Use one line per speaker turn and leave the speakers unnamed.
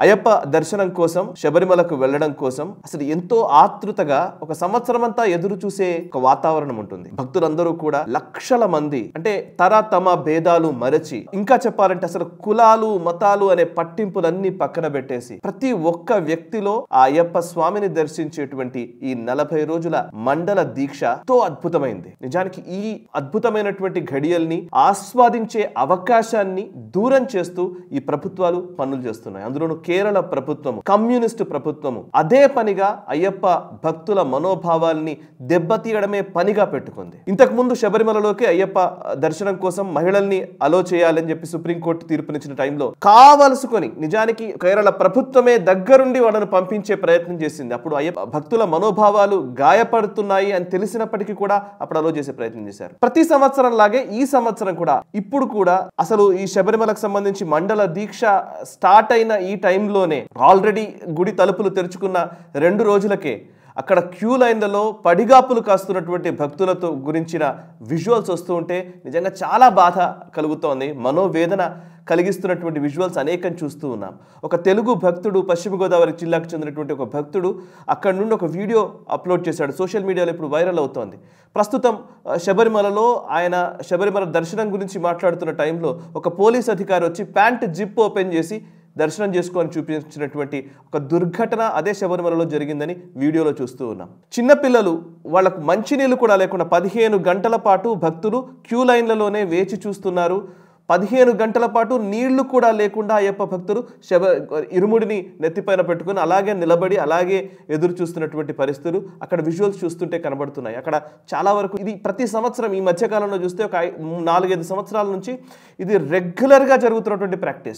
అయ్యప్ప దర్శనం కోసం శబరిమలకు వెళ్ళడం కోసం అసలు ఎంతో ఆతృతగా ఒక సంవత్సరం అంతా ఎదురు చూసే ఒక వాతావరణం ఉంటుంది. భక్తులందరూ కూడా లక్షల మంది అంటే తమ భేదాలు మరచి, ఇంకా చెప్పాలంటే అసలు కులాలు మతాలు అనే పట్టింపులన్నీ పక్కన పెట్టేసి ప్రతి ఒక్క వ్యక్తిలో ఆ అయ్యప్ప స్వామిని దర్శించేటువంటి ఈ 40 రోజుల మండల దీక్ష ఎంతో అద్భుతమైంది. నిజానికి ఈ అద్భుతమైనటువంటి ఘడియల్ని ఆస్వాదించే అవకాశాన్ని దూరం చేస్తూ ఈ ప్రభుత్వాలు పనులు చేస్తున్నాయి. అందులోనూ కేరళ ప్రభుత్వము, కమ్యూనిస్టు ప్రభుత్వము అదే పనిగా అయ్యప్ప భక్తుల మనోభావాల్ని దెబ్బతీయడమే పనిగా పెట్టుకుంది. ఇంతకు ముందు శబరిమలలోకి అయ్యప్ప దర్శనం కోసం మహిళల్ని అలో చేయాలని చెప్పి సుప్రీంకోర్టు తీర్పునిచ్చిన టైంలో కావలసుకొని నిజానికి కేరళ ప్రభుత్వమే దగ్గరుండి వాళ్ళను పంపించే ప్రయత్నం చేసింది. అప్పుడు అయ్యప్ప భక్తుల మనోభావాలు గాయపడుతున్నాయి అని తెలిసినప్పటికీ కూడా అప్పుడు అలో చేసే ప్రయత్నం చేశారు. ప్రతి సంవత్సరం లాగే ఈ సంవత్సరం కూడా ఇప్పుడు కూడా అసలు ఈ శబరిమలకు సంబంధించి మండల దీక్ష స్టార్ట్ అయిన ఈ టైంలోనే ఆల్రెడీ గుడి తలుపులు తెరుచుకున్న 2 రోజులకే అక్కడ క్యూ లైన్లలో పడిగాపులు కాస్తున్నటువంటి భక్తులతో గురించిన విజువల్స్ వస్తూ ఉంటే నిజంగా చాలా బాధ కలుగుతోంది. మనోవేదన కలిగిస్తున్నటువంటి విజువల్స్ అనేకం చూస్తూ ఉన్నాం. ఒక తెలుగు భక్తుడు, పశ్చిమ గోదావరి జిల్లాకు చెందినటువంటి ఒక భక్తుడు అక్కడ నుండి ఒక వీడియో అప్లోడ్ చేశాడు. సోషల్ మీడియాలో ఇప్పుడు వైరల్ అవుతోంది. ప్రస్తుతం శబరిమలలో ఆయన శబరిమల దర్శనం గురించి మాట్లాడుతున్న టైంలో ఒక పోలీస్ అధికారి వచ్చి ప్యాంట్ జిప్ ఓపెన్ చేసి దర్శనం చేసుకొని చూపించినటువంటి ఒక దుర్ఘటన అదే శబరిమలలో జరిగిందని వీడియోలో చూస్తూ ఉన్నాం. చిన్నపిల్లలు వాళ్ళకు మంచినీళ్ళు కూడా లేకుండా 15 గంటల పాటు భక్తులు క్యూ లైన్లలోనే వేచి చూస్తున్నారు. 15 గంటల పాటు నీళ్లు కూడా లేకుండా అయ్యప్ప భక్తులు ఇరుముడిని నెత్తిపైన పెట్టుకుని అలాగే నిలబడి అలాగే ఎదురు చూస్తున్నటువంటి పరిస్థితులు అక్కడ విజువల్స్ చూస్తుంటే కనబడుతున్నాయి. అక్కడ చాలా వరకు ఇది ప్రతి సంవత్సరం ఈ మధ్యకాలంలో చూస్తే ఒక 4-5 సంవత్సరాల నుంచి ఇది రెగ్యులర్గా జరుగుతున్నటువంటి ప్రాక్టీస్.